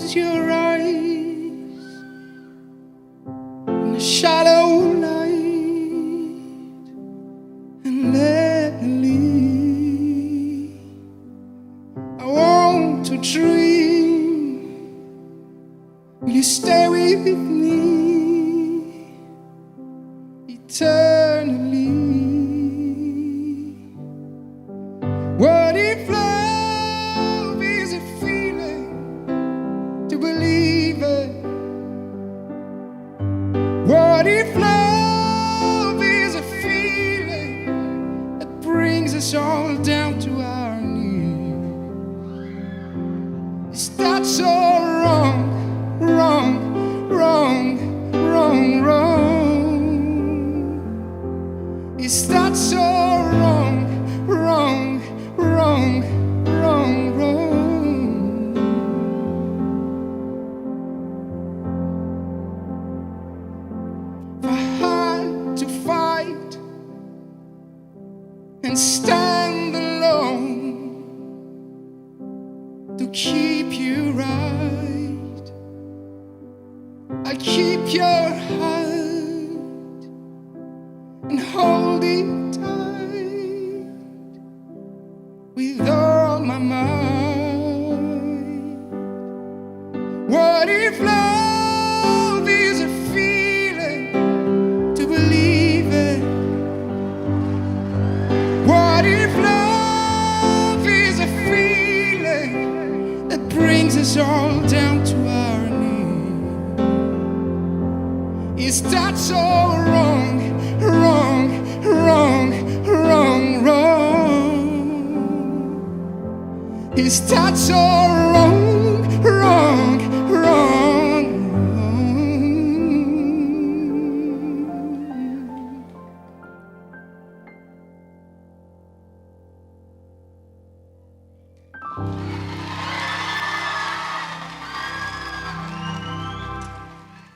close your eyes in the shallow light and let me lead. I want to dream. Will you stay with me eternally? What if love is a feeling to believe it? What if love is a feeling that brings us all down to our knees? Is that so wrong, wrong, wrong, wrong, wrong? Is that so wrong, wrong, wrong, wrong, wrong? If I had to fight and stand alone to keep you right, I'll keep your hand and hold it tight with all my might. What if love is a feeling to believe it? What if love is a feeling that brings us all down to our knees? Is that so wrong, wrong, wrong, wrong, wrong? Is that so wrong?